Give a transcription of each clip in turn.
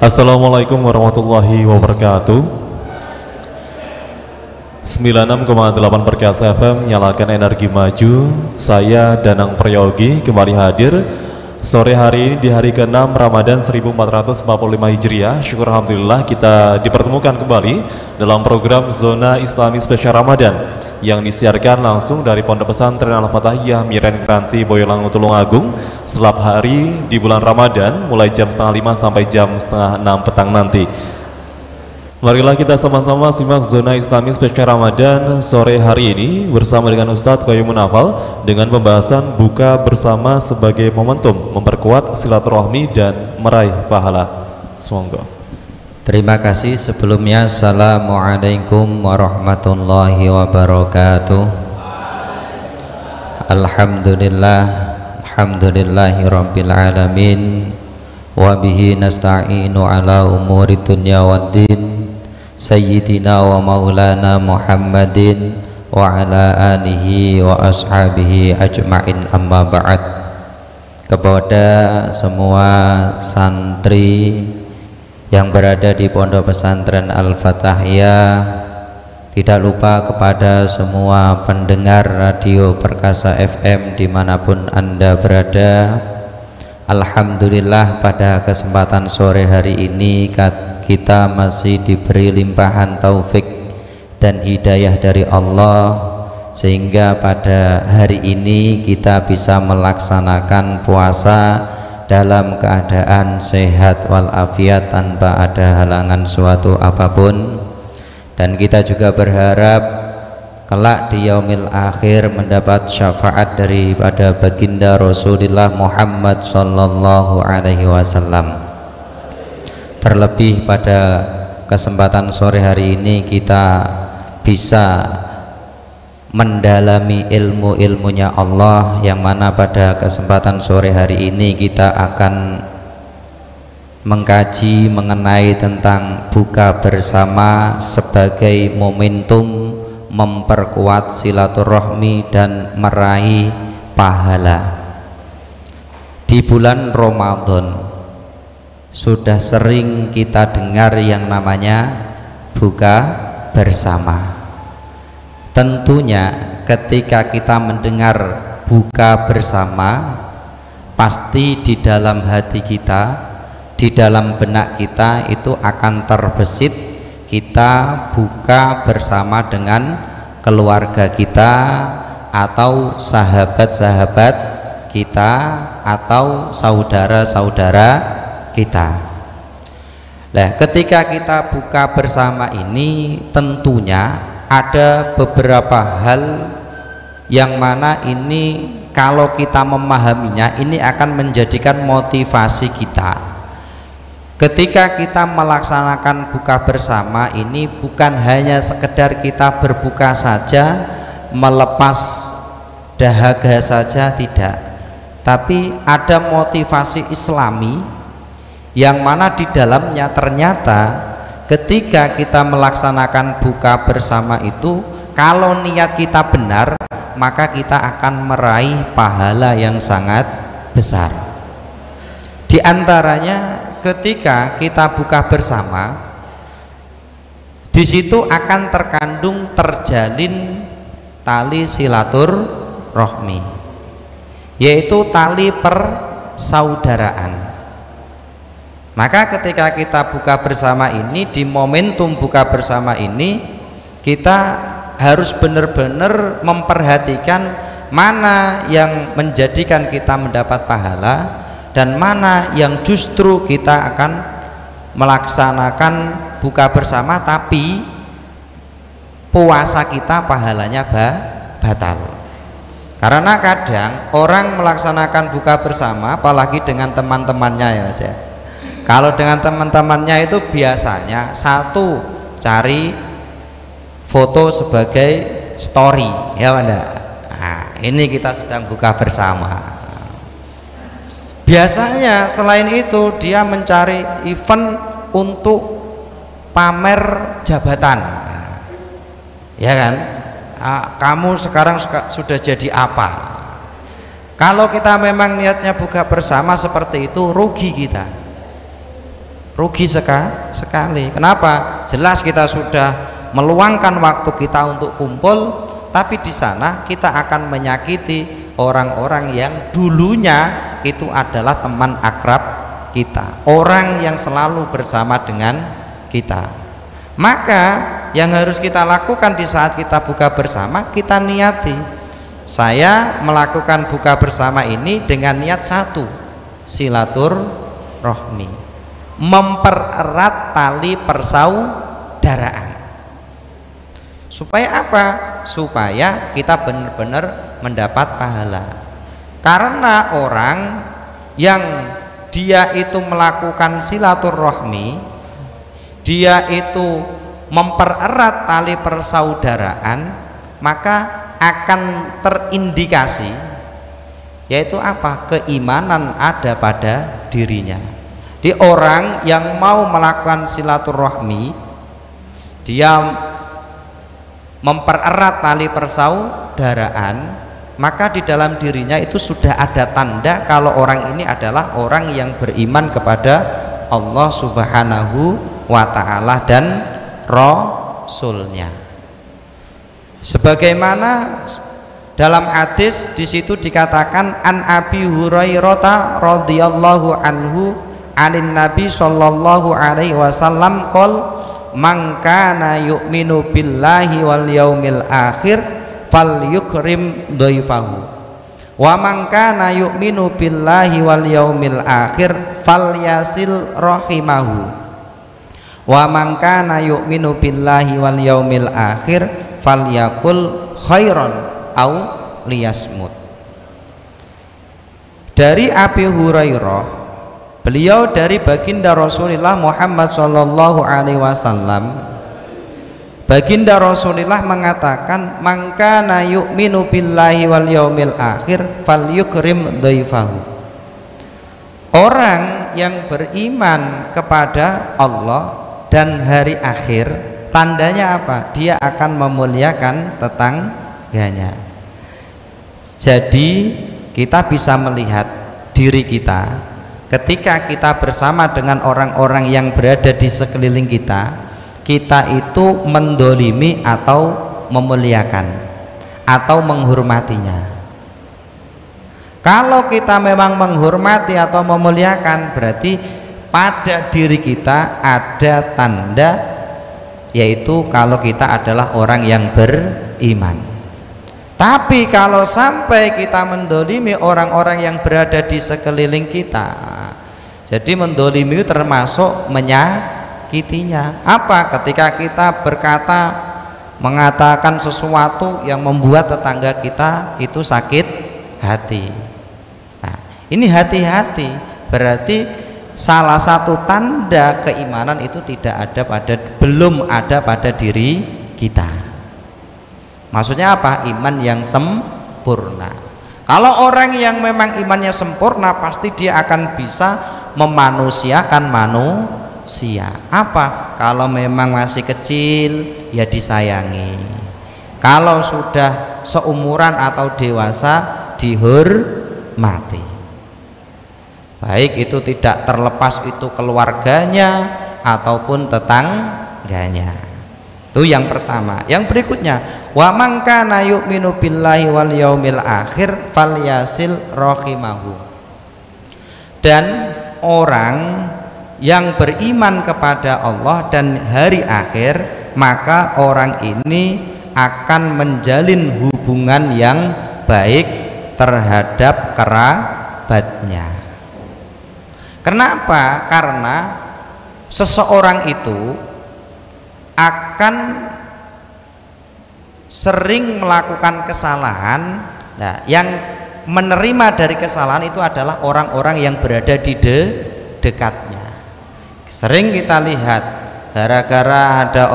Assalamualaikum warahmatullahi wabarakatuh. 96,8 Perkasa FM, nyalakan energi maju. Saya Danang Prayogi kembali hadir sore hari ini di hari ke-6 Ramadan 1445 Hijriah. Syukur alhamdulillah kita dipertemukan kembali dalam program Zona Islami Spesial Ramadan yang disiarkan langsung dari Pondok Pesantren Al-Fatahiyah Miren Kranti Boyolangu Tulungagung setiap hari di bulan Ramadan mulai jam setengah 5 sampai jam setengah 6 petang nanti. Marilah kita sama-sama simak Zona Islami Spesial Ramadan sore hari ini bersama dengan Ustadz Qayyumun Hafal dengan pembahasan buka bersama sebagai momentum memperkuat silaturahmi dan meraih pahala. Semoga. Terima kasih sebelumnya. Assalamualaikum warahmatullahi wabarakatuh. Alhamdulillah, alhamdulillahi rabbil alamin, wa bihi nasta'inu ala umuri dunya waddin, Sayyidina wa maulana Muhammadin wa ala alihi wa ashabihi ajma'in, amma ba'd. Kepada semua santri yang berada di Pondok Pesantren Al-Fatahiyah, tidak lupa kepada semua pendengar Radio Perkasa FM dimanapun Anda berada. Alhamdulillah pada kesempatan sore hari ini kita masih diberi limpahan taufik dan hidayah dari Allah, sehingga pada hari ini kita bisa melaksanakan puasa dalam keadaan sehat walafiat tanpa ada halangan suatu apapun. Dan kita juga berharap kelak di yaumil akhir mendapat syafaat daripada baginda Rasulullah Muhammad sallallahu alaihi wasallam. Terlebih pada kesempatan sore hari ini kita bisa mendalami ilmu-ilmunya Allah, yang mana pada kesempatan sore hari ini kita akan mengkaji mengenai tentang buka bersama sebagai momentum memperkuat silaturahmi dan meraih pahala. Di bulan Ramadan sudah sering kita dengar yang namanya buka bersama. Tentunya ketika kita mendengar buka bersama, pasti di dalam hati kita, di dalam benak kita itu akan terbesit kita buka bersama dengan keluarga kita atau sahabat-sahabat kita atau saudara-saudara kita. Nah, ketika kita buka bersama ini tentunya ada beberapa hal yang mana ini kalau kita memahaminya ini akan menjadikan motivasi kita. Ketika kita melaksanakan buka bersama ini bukan hanya sekedar kita berbuka saja, melepas dahaga saja, tidak, tapi ada motivasi Islami yang mana di dalamnya ternyata ketika kita melaksanakan buka bersama itu, kalau niat kita benar, maka kita akan meraih pahala yang sangat besar. Di antaranya ketika kita buka bersama, di situ akan terjalin tali silaturahmi, yaitu tali persaudaraan. Maka ketika kita buka bersama ini, di momentum buka bersama ini, kita harus benar-benar memperhatikan mana yang menjadikan kita mendapat pahala dan mana yang justru kita akan melaksanakan buka bersama tapi puasa kita pahalanya batal. Karena kadang orang melaksanakan buka bersama apalagi dengan teman-temannya, ya Mas ya. Kalau dengan teman-temannya itu biasanya satu, cari foto sebagai story, ya Anda. Nah, ini kita sedang buka bersama. Biasanya selain itu dia mencari event untuk pamer jabatan, ya kan? Kamu sekarang sudah jadi apa? Kalau kita memang niatnya buka bersama seperti itu, rugi kita. rugi sekali. Kenapa? Jelas kita sudah meluangkan waktu kita untuk kumpul, tapi di sana kita akan menyakiti orang-orang yang dulunya itu adalah teman akrab kita, orang yang selalu bersama dengan kita. Maka yang harus kita lakukan di saat kita buka bersama, kita niati, saya melakukan buka bersama ini dengan niat satu, silaturahmi, mempererat tali persaudaraan. Supaya apa? Supaya kita benar-benar mendapat pahala. Karena orang yang dia itu melakukan silaturahmi, dia itu mempererat tali persaudaraan, maka akan terindikasi, yaitu apa? Keimanan ada pada dirinya. Di orang yang mau melakukan silaturahmi, dia mempererat tali persaudaraan, maka di dalam dirinya itu sudah ada tanda kalau orang ini adalah orang yang beriman kepada Allah Subhanahu wa ta'ala dan Rasulnya. Sebagaimana dalam hadis di situ dikatakan, an Abi Hurairah radhiyallahu anhu anin Nabi sallallahu alaihi wasallam qol man kana yu'minu billahi wal yaumil akhir falyukrim dhaifahu wa man kana yu'minu billahi wal yaumil akhir falyasil rahimahu wa man kana yu'minu billahi wal yaumil akhir falyakul khairan au liyasmut. Dari Abi Hurairah, beliau dari baginda Rasulullah Muhammad sallallahu alaihi wasallam, baginda Rasulullah mengatakan, man kana yu'minu billahi wal yaumil akhir falyukrim dhaifahu. Orang yang beriman kepada Allah dan hari akhir, tandanya apa? Dia akan memuliakan tetangganya. Jadi kita bisa melihat diri kita ketika kita bersama dengan orang-orang yang berada di sekeliling kita, kita itu mendolimi atau memuliakan atau menghormatinya. Kalau kita memang menghormati atau memuliakan, berarti pada diri kita ada tanda, yaitu kalau kita adalah orang yang beriman. Tapi kalau sampai kita mendolimi orang-orang yang berada di sekeliling kita, jadi mendolimi termasuk menyakitinya. Apa? Ketika kita berkata, mengatakan sesuatu yang membuat tetangga kita itu sakit hati. Nah, ini hati-hati, berarti salah satu tanda keimanan itu belum ada pada diri kita. Maksudnya apa? Iman yang sempurna. Kalau orang yang memang imannya sempurna, pasti dia akan bisa memanusiakan manusia. Apa? Kalau memang masih kecil, ya disayangi. Kalau sudah seumuran atau dewasa, dihormati. Baik itu tidak terlepas itu keluarganya ataupun tetangganya. Itu yang pertama. Yang berikutnya, wa man kana yu'minu billahi wal yaumil akhir falyasil rahimahu. Dan orang yang beriman kepada Allah dan hari akhir, maka orang ini akan menjalin hubungan yang baik terhadap kerabatnya. Kenapa? Karena seseorang itu akan sering melakukan kesalahan. Nah, yang menerima dari kesalahan itu adalah orang-orang yang berada di dekatnya. Sering kita lihat, gara-gara ada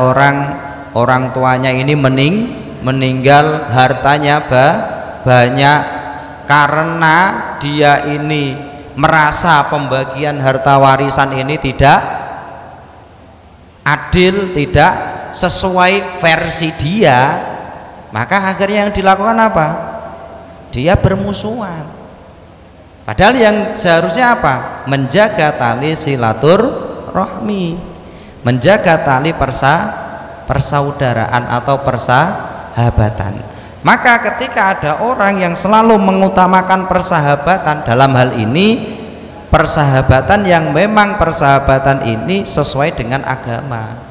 orang tuanya ini meninggal, hartanya banyak, karena dia ini merasa pembagian harta warisan ini tidak adil, tidak sesuai versi dia, maka akhirnya yang dilakukan apa? Dia bermusuhan. Padahal yang seharusnya apa? Menjaga tali silaturahmi. silaturahmi, menjaga tali persaudaraan atau persahabatan. Maka ketika ada orang yang selalu mengutamakan persahabatan, dalam hal ini persahabatan yang memang persahabatan ini sesuai dengan agama.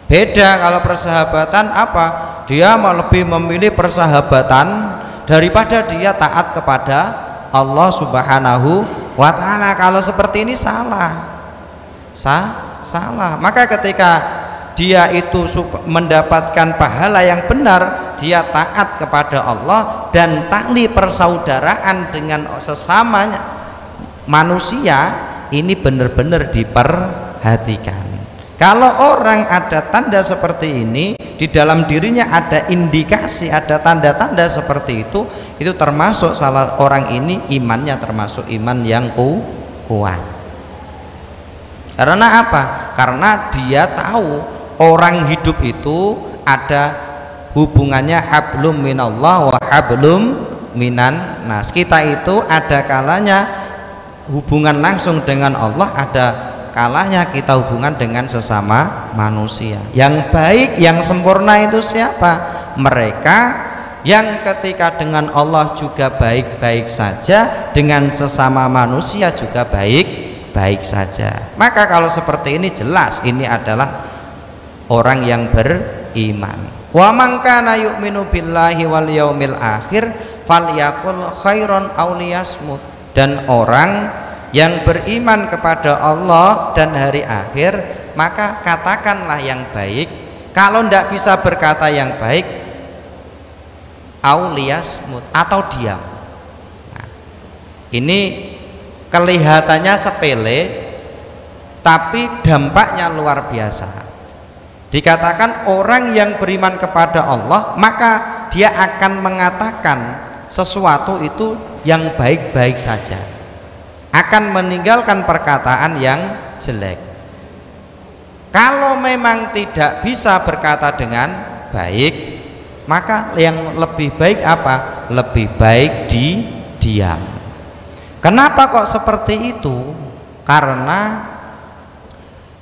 Beda kalau persahabatan apa? Dia lebih memilih persahabatan daripada dia taat kepada Allah Subhanahu wa ta'ala. Kalau seperti ini salah. Salah. Maka ketika dia itu mendapatkan pahala yang benar, dia taat kepada Allah dan tali persaudaraan dengan sesamanya manusia ini benar-benar diperhatikan. Kalau orang ada tanda seperti ini, di dalam dirinya ada indikasi, ada tanda-tanda seperti itu termasuk salah orang ini imannya termasuk iman yang kuat. Karena apa? Karena dia tahu orang hidup itu ada hubungannya hablum minallah wa hablum minan nas. Kita itu ada kalanya hubungan langsung dengan Allah, ada kalanya kita hubungan dengan sesama manusia. Yang baik, yang sempurna itu siapa? Mereka yang ketika dengan Allah juga baik-baik saja, dengan sesama manusia juga baik-baik saja. Maka kalau seperti ini jelas ini adalah orang yang beriman. Wa man kana yu'minu billahi wal yaumil akhir falyakul khairan aw liyasmut. Dan orang yang beriman kepada Allah dan hari akhir, maka katakanlah yang baik. Kalau tidak bisa berkata yang baik, auliyasmut, atau diam. Nah, ini kelihatannya sepele, tapi dampaknya luar biasa. Dikatakan orang yang beriman kepada Allah, maka dia akan mengatakan sesuatu itu yang baik-baik saja, akan meninggalkan perkataan yang jelek. Kalau memang tidak bisa berkata dengan baik, maka yang lebih baik apa? Lebih baik diam. Kenapa kok seperti itu? Karena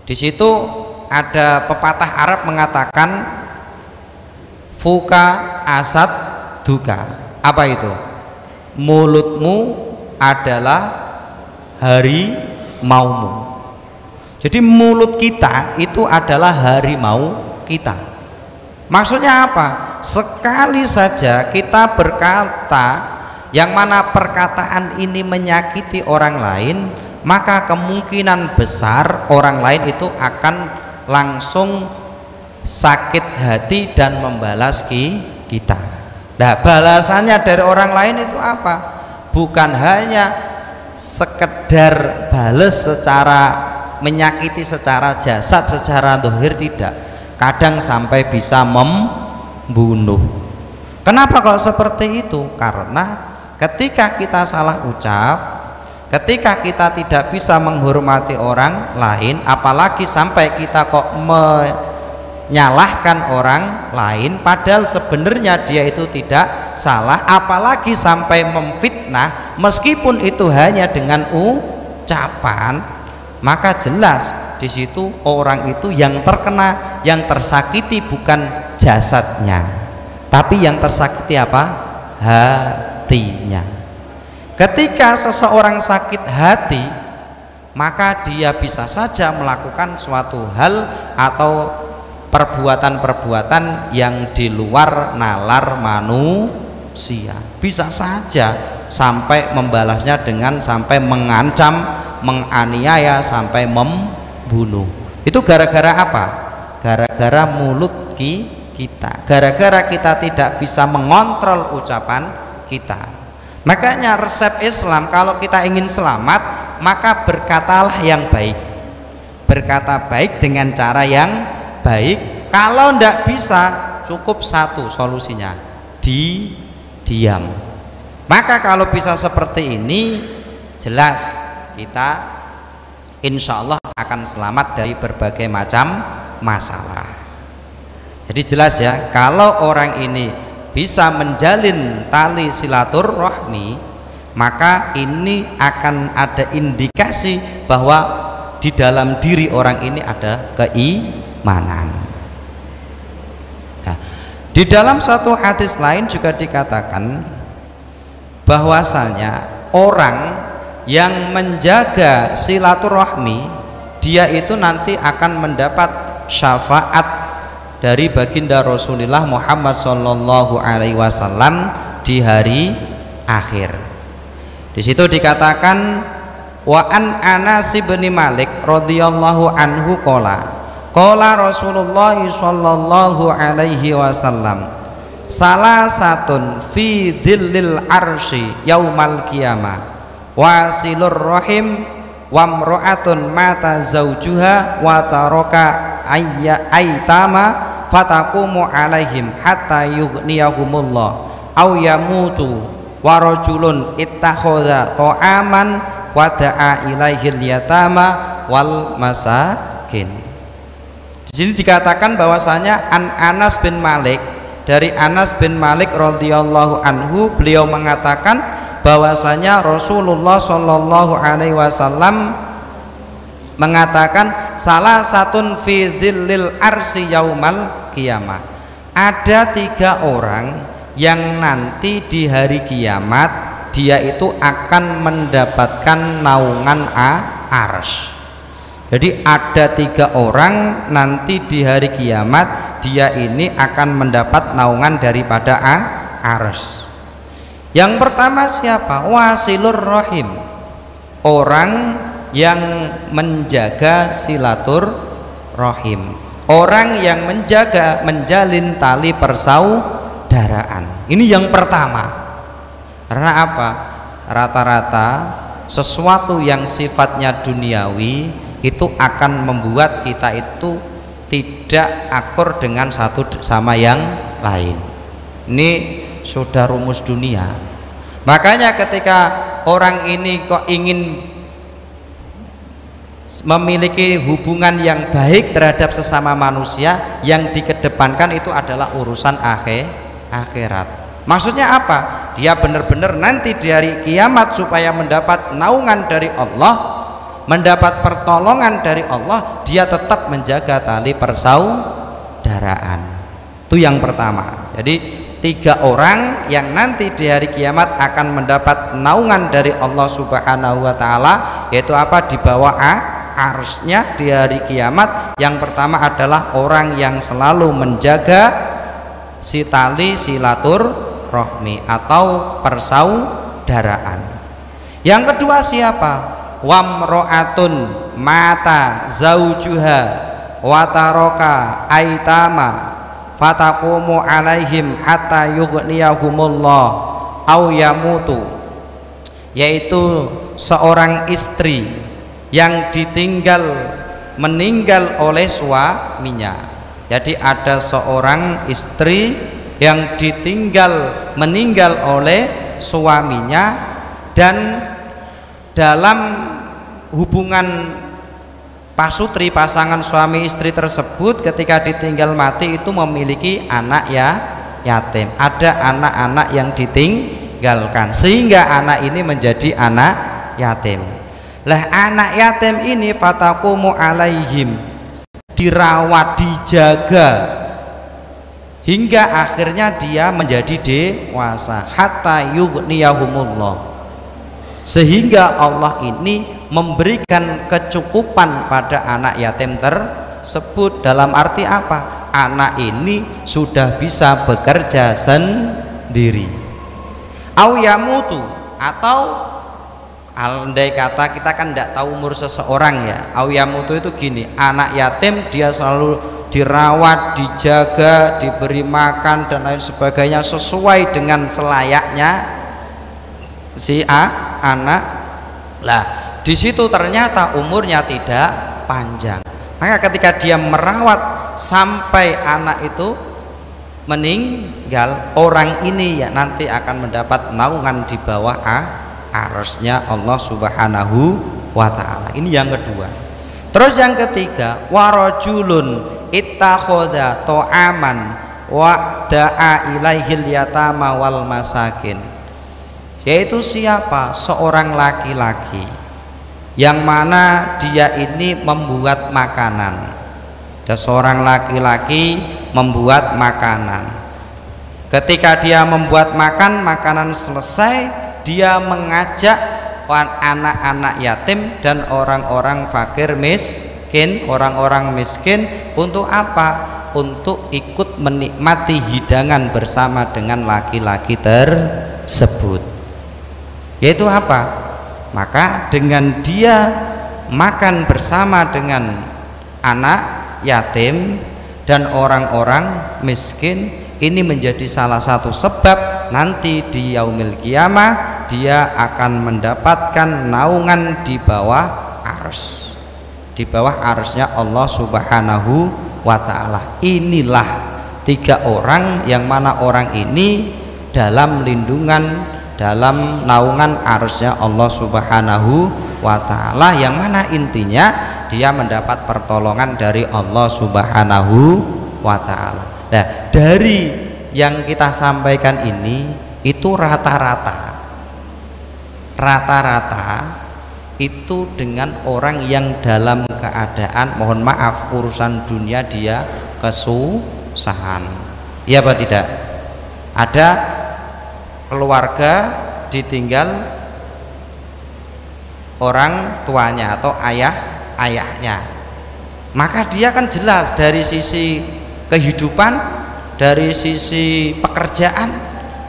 di situ ada pepatah Arab mengatakan fuka asad duka. Apa itu? Mulutmu adalah harimaumu. Jadi mulut kita itu adalah harimau kita. Maksudnya apa? Sekali saja kita berkata yang mana perkataan ini menyakiti orang lain, maka kemungkinan besar orang lain itu akan langsung sakit hati dan membalas kita. Nah, balasannya dari orang lain itu apa? Bukan hanya sekedar balas secara menyakiti secara jasad, secara dohir, tidak. Kadang sampai bisa membunuh. Kenapa kok seperti itu? Karena ketika kita salah ucap, ketika kita tidak bisa menghormati orang lain, apalagi sampai kita kok menyalahkan orang lain padahal sebenarnya dia itu tidak salah, apalagi sampai memfitnah meskipun itu hanya dengan ucapan, maka jelas di situ orang itu yang terkena, yang tersakiti bukan jasadnya, tapi yang tersakiti apa? Hatinya. Ketika seseorang sakit hati, maka dia bisa saja melakukan suatu hal atau perbuatan-perbuatan yang di luar nalar manusia. Bisa saja sampai membalasnya dengan sampai mengancam, menganiaya, sampai membunuh. Itu gara-gara apa? Gara-gara mulut kita. Gara-gara kita tidak bisa mengontrol ucapan kita. Makanya resep Islam, kalau kita ingin selamat, maka berkatalah yang baik. Berkata baik dengan cara yang baik. Kalau tidak bisa, cukup satu solusinya, diam. Maka kalau bisa seperti ini, jelas kita insya Allah akan selamat dari berbagai macam masalah. Jadi jelas ya, kalau orang ini bisa menjalin tali silaturahmi, maka ini akan ada indikasi bahwa di dalam diri orang ini ada keimanan. Nah, di dalam satu hadis lain juga dikatakan bahwasanya orang yang menjaga silaturahmi dia itu nanti akan mendapat syafaat dari baginda Rasulullah Muhammad sallallahu alaihi wasallam di hari akhir. Di situ dikatakan wa an Anas bin Malik radhiyallahu anhu qala Rasulullah sallallahu alaihi wasallam salasatun fi dhillil arsy yaumal qiyamah wasilur rahim wamro'atun mata zaujuha wa taraka aitama fataqumu alaihim hatta yughniyahumullah aw yamutu wa rajulun ittakhadha ta'aman wa da'a ilaihil yatama wal masakin. Di sini dikatakan bahwasanya Anas bin Malik, dari Anas bin Malik radhiyallahu anhu, beliau mengatakan bahwasanya Rasulullah Shallallahu Alaihi Wasallam mengatakan salah satun fi dhillil arsy yaumal qiyamah, ada 3 orang yang nanti di hari kiamat dia itu akan mendapatkan naungan arsy. Jadi ada 3 orang nanti di hari kiamat dia ini akan mendapat naungan daripada arsy. Yang pertama siapa? Wasilur rahim, orang yang menjaga silaturahim, orang yang menjaga menjalin tali persaudaraan. Ini yang pertama. Karena apa? Rata-rata sesuatu yang sifatnya duniawi itu akan membuat kita itu tidak akur dengan satu sama yang lain. Ini sudah rumus dunia. Makanya ketika orang ini kok ingin memiliki hubungan yang baik terhadap sesama manusia, yang dikedepankan itu adalah urusan akhirat. Maksudnya apa? Dia benar-benar nanti di hari kiamat supaya mendapat naungan dari Allah, mendapat pertolongan dari Allah, dia tetap menjaga tali persaudaraan. Itu yang pertama. Jadi 3 orang yang nanti di hari kiamat akan mendapat naungan dari Allah Subhanahu wa taala, yaitu apa? Di bawah arsy-Nya di hari kiamat. Yang pertama adalah orang yang selalu menjaga si tali silaturahmi atau persaudaraan. Yang kedua siapa? Wamro'atun mata zaujuha wa taraka aitama fataqumu alaihim hatta yughniyahumullah aw yamutu, yaitu seorang istri yang meninggal oleh suaminya. Jadi ada seorang istri yang meninggal oleh suaminya, dan dalam hubungan pasutri, pasangan suami istri tersebut ketika ditinggal mati itu memiliki anak yatim. Ada anak-anak yang ditinggalkan sehingga anak ini menjadi anak yatim. Lah anak yatim ini fataqumu alaihim, dirawat, dijaga hingga akhirnya dia menjadi dewasa, hatta yughniyahumullah, sehingga Allah ini memberikan kecukupan pada anak yatim tersebut. Dalam arti apa? Anak ini sudah bisa bekerja sendiri. Au yamutu, atau andai kata kita kan tidak tahu umur seseorang ya. Au yamutu itu gini, anak yatim dia selalu dirawat, dijaga, diberi makan dan lain sebagainya sesuai dengan selayaknya si anak. Lah di situ ternyata umurnya tidak panjang. Maka ketika dia merawat sampai anak itu meninggal, orang ini ya nanti akan mendapat naungan di bawah arsy-Nya Allah Subhanahu wa taala. Ini yang kedua. Terus yang ketiga, warajulun ittakhadha ta'aman wa da'a ilaihil yatama wal masakin, yaitu siapa? Seorang laki-laki yang mana dia ini membuat makanan. Ada seorang laki-laki membuat makanan. Ketika dia membuat makanan selesai, dia mengajak anak-anak yatim dan orang-orang fakir miskin, orang-orang miskin untuk apa? Untuk ikut menikmati hidangan bersama dengan laki-laki tersebut. Yaitu apa? Maka dengan dia makan bersama dengan anak yatim dan orang-orang miskin, ini menjadi salah satu sebab nanti di yaumil kiamah dia akan mendapatkan naungan di bawah arsy, di bawah arsy-Nya Allah Subhanahu wa ta'ala. Inilah 3 orang yang mana orang ini dalam lindungan, dalam naungan arsy-Nya Allah Subhanahu wa ta'ala, yang mana intinya dia mendapat pertolongan dari Allah Subhanahu wa ta'ala. Nah, dari yang kita sampaikan ini itu rata-rata itu dengan orang yang dalam keadaan, mohon maaf, urusan dunia dia kesusahan. Iya apa tidak? Ada keluarga ditinggal orang tuanya atau ayahnya, maka dia kan jelas dari sisi kehidupan, dari sisi pekerjaan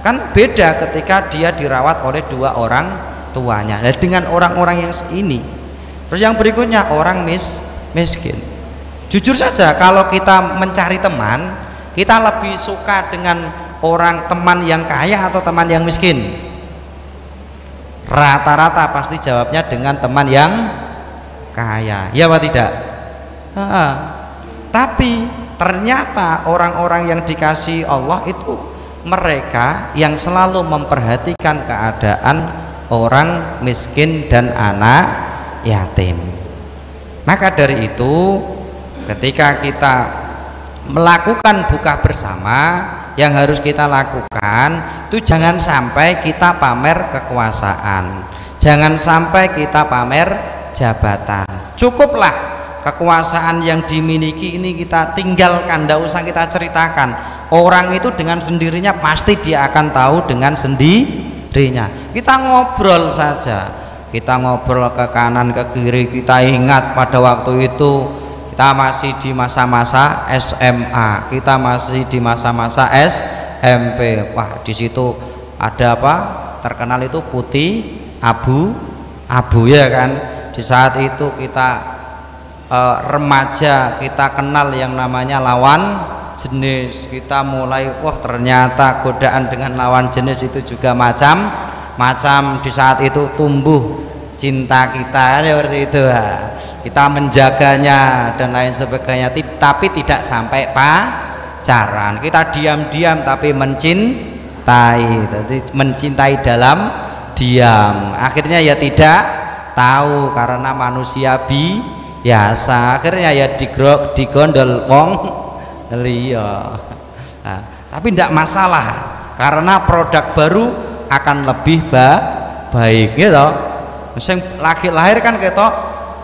kan beda ketika dia dirawat oleh 2 orang tuanya. Nah, dengan orang-orang yang ini. Terus yang berikutnya orang miskin. Jujur saja kalau kita mencari teman, kita lebih suka dengan orang teman yang kaya atau teman yang miskin? Rata-rata pasti jawabnya dengan teman yang kaya. Ya apa tidak? Tapi ternyata orang-orang yang dikasihi Allah itu mereka yang selalu memperhatikan keadaan orang miskin dan anak yatim. Maka dari itu ketika kita melakukan buka bersama, yang harus kita lakukan itu jangan sampai kita pamer kekuasaan, jangan sampai kita pamer jabatan. Cukuplah kekuasaan yang dimiliki ini kita tinggalkan, tidak usah kita ceritakan. Orang itu dengan sendirinya pasti dia akan tahu dengan sendirinya. Kita ngobrol saja, kita ngobrol ke kanan ke kiri, kita ingat pada waktu itu kita masih di masa-masa SMA, kita masih di masa-masa SMP. Wah, di situ ada apa? Terkenal itu putih abu ya kan. Di saat itu kita remaja, kita kenal yang namanya lawan jenis. Kita mulai, wah ternyata godaan dengan lawan jenis itu juga macam-macam. Di saat itu tumbuh cinta kita seperti itu, kita menjaganya dan lain sebagainya, tapi tidak sampai pacaran. Kita diam-diam tapi mencintai, jadi mencintai dalam diam. Akhirnya ya tidak tahu karena manusia biasa, akhirnya ya digondol wong liya. Tapi tidak masalah karena produk baru akan lebih baik gitu. Sing lagi lahir kan ketok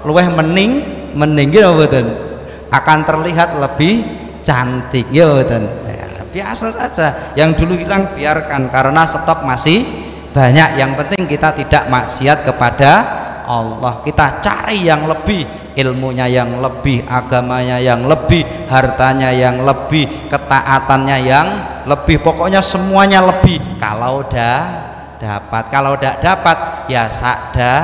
luweh mending gitu mboten, akan terlihat lebih cantik ya mboten. Ya, biasa saja, yang dulu hilang biarkan karena stok masih banyak. Yang penting kita tidak maksiat kepada Allah, kita cari yang lebih, ilmunya yang lebih, agamanya yang lebih, hartanya yang lebih, ketaatannya yang lebih, pokoknya semuanya lebih. Kalau dapat, kalau tidak dapat ya sakda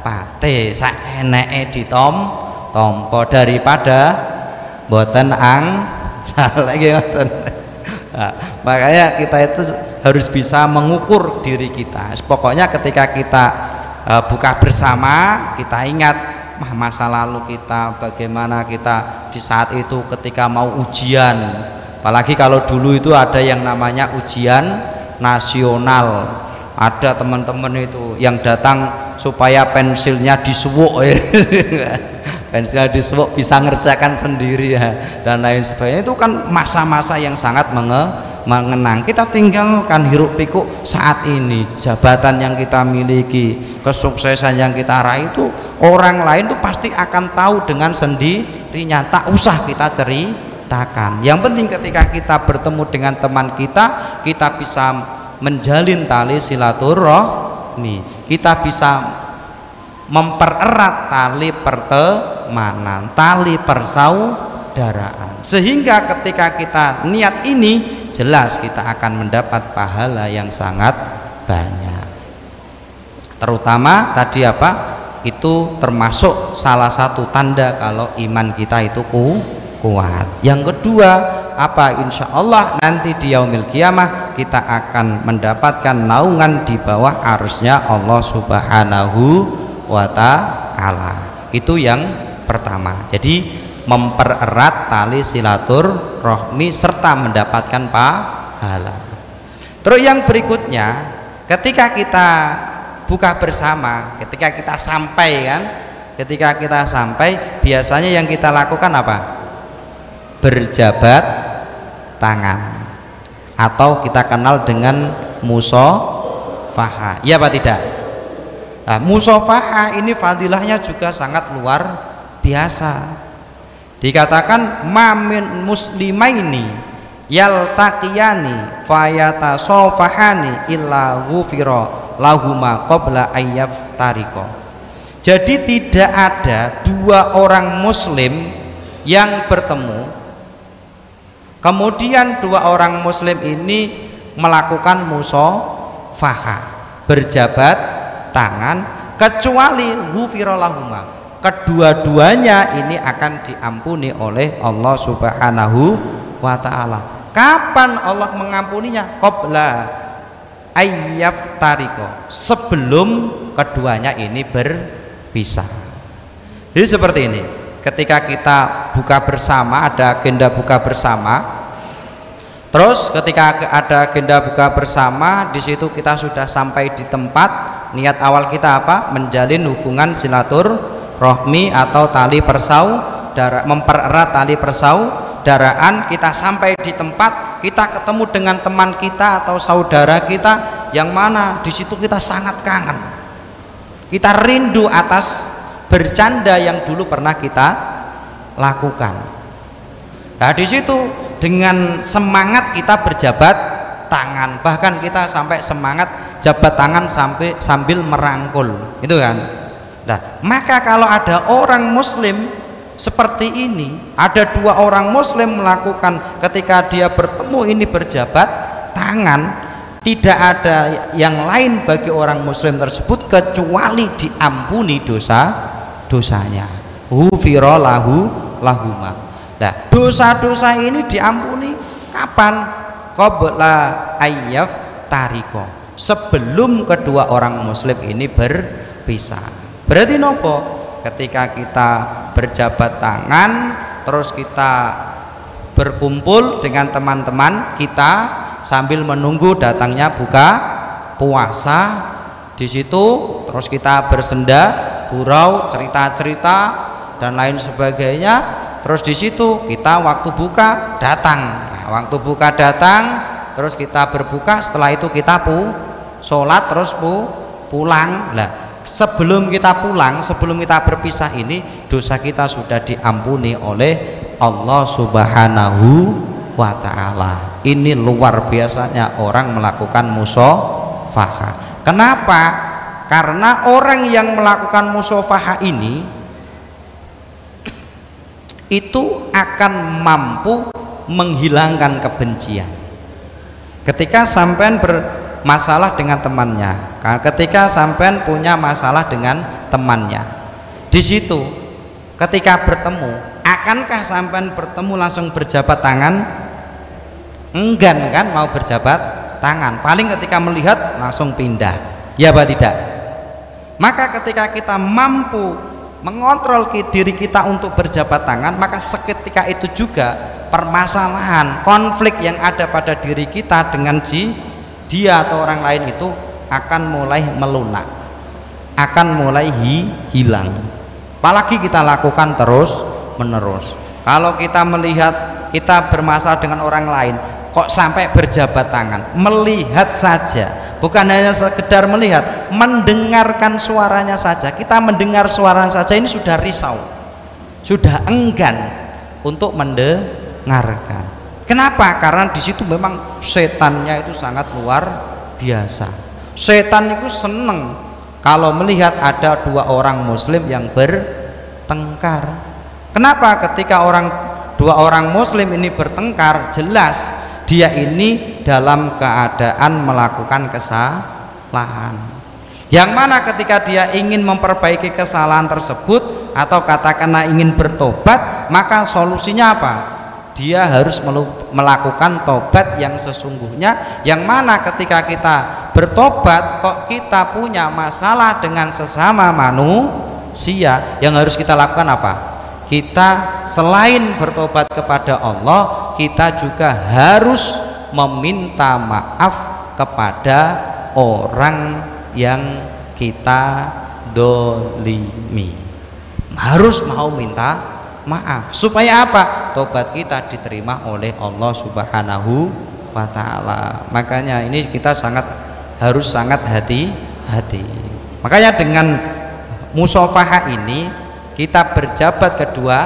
pate saeneke ditompo daripada boten salah gitu. Nah, makanya kita itu harus bisa mengukur diri kita. Pokoknya ketika kita buka bersama, kita ingat masa lalu kita, bagaimana kita di saat itu ketika mau ujian. Apalagi kalau dulu itu ada yang namanya ujian nasional. Ada teman-teman itu yang datang supaya pensilnya disuwuk pensilnya disuwuk bisa ngerjakan sendiri ya, dan lain sebagainya. Itu kan masa-masa yang sangat mengenang. Kita tinggalkan hiruk pikuk saat ini, jabatan yang kita miliki, kesuksesan yang kita raih itu orang lain tuh pasti akan tahu dengan sendirinya, tak usah kita ceritakan. Yang penting ketika kita bertemu dengan teman kita, kita bisa menjalin tali silaturahmi, kita bisa mempererat tali pertemanan, tali persaudaraan, sehingga ketika kita niat ini jelas kita akan mendapat pahala yang sangat banyak. Terutama tadi apa? Itu termasuk salah satu tanda kalau iman kita itu kuat. Yang kedua apa? Insya Allah nanti di yaumil kiamah kita akan mendapatkan naungan di bawah arusnya Allah Subhanahu wa ta'ala. Itu yang pertama. Jadi mempererat tali silaturahmi serta mendapatkan pahala. Terus yang berikutnya, ketika kita buka bersama, ketika kita sampai kan, ketika kita sampai biasanya yang kita lakukan apa? Berjabat tangan, atau kita kenal dengan musafahah. Iya apa tidak? Nah, musafahah ini fadilahnya juga sangat luar biasa. Dikatakan mamin muslimaini yaltaqiyani fayatasafahani illa ghufira lahuma qabla ayyaftariqa. Jadi tidak ada dua orang muslim yang bertemu kemudian dua orang muslim ini melakukan musafahah, berjabat tangan, kecuali ghufira lahuma, kedua-duanya ini akan diampuni oleh Allah Subhanahu wa ta'ala. Kapan Allah mengampuninya? Qabla ayyaftariqa, sebelum keduanya ini berpisah. Jadi seperti ini, ketika kita buka bersama, ada agenda buka bersama. Terus ketika ada agenda buka bersama, di situ kita sudah sampai di tempat. Niat awal kita apa? Menjalin hubungan silaturahmi atau tali persaudaraan, mempererat tali persaudaraan. Kita sampai di tempat, kita ketemu dengan teman kita atau saudara kita yang mana di situ kita sangat kangen. Kita rindu atas bercanda yang dulu pernah kita lakukan. Nah, di situ dengan semangat kita berjabat tangan, bahkan kita sampai semangat jabat tangan sambil merangkul, itu kan. Nah, maka kalau ada orang muslim seperti ini, ada dua orang muslim melakukan, ketika dia bertemu ini berjabat tangan, tidak ada yang lain bagi orang muslim tersebut kecuali diampuni dosanya. Ghufira lahuma. Nah, dosa-dosa ini diampuni kapan? Qabla ayyaftariqa, sebelum kedua orang muslim ini berpisah. Berarti nopo? Ketika kita berjabat tangan, terus kita berkumpul dengan teman-teman kita sambil menunggu datangnya buka puasa, di situ terus kita bersenda gurau, cerita-cerita dan lain sebagainya. Terus di situ kita waktu buka datang. Nah, waktu buka datang, terus kita berbuka, setelah itu kita sholat, terus pulang. Nah, sebelum kita pulang, sebelum kita berpisah ini, dosa kita sudah diampuni oleh Allah Subhanahu wa ta'ala. Ini luar biasanya orang melakukan musafahah. Kenapa? Karena orang yang melakukan musafahah ini itu akan mampu menghilangkan kebencian. Ketika sampean bermasalah dengan temannya, ketika sampean punya masalah dengan temannya, di situ ketika bertemu, akankah sampean bertemu langsung berjabat tangan? Enggan kan, mau berjabat tangan. Paling ketika melihat langsung pindah. Ya apa tidak? Maka ketika kita mampu mengontrol diri kita untuk berjabat tangan, maka seketika itu juga permasalahan, konflik yang ada pada diri kita dengan dia atau orang lain itu akan mulai melunak, akan mulai hilang. Apalagi kita lakukan terus menerus. Kalau kita melihat kita bermasalah dengan orang lain, kok sampai berjabat tangan, melihat saja, bukan hanya sekedar melihat, mendengarkan suaranya saja. Kita mendengar suaranya saja ini sudah risau, sudah enggan untuk mendengarkan. Kenapa? Karena di situ memang setannya itu sangat luar biasa. Setan itu seneng kalau melihat ada dua orang muslim yang bertengkar. Kenapa? Ketika dua orang muslim ini bertengkar, jelas dia ini dalam keadaan melakukan kesalahan. Yang mana ketika dia ingin memperbaiki kesalahan tersebut atau katakanlah ingin bertobat, maka solusinya apa? Dia harus melakukan tobat yang sesungguhnya. Yang mana ketika kita bertobat kok kita punya masalah dengan sesama manusia, yang harus kita lakukan apa? Kita selain bertobat kepada Allah, kita juga harus meminta maaf kepada orang yang kita dolimi. Harus mau minta maaf. Supaya apa? Tobat kita diterima oleh Allah Subhanahu wa ta'ala. Makanya ini kita harus sangat hati-hati. Makanya dengan musafahah ini kita berjabat kedua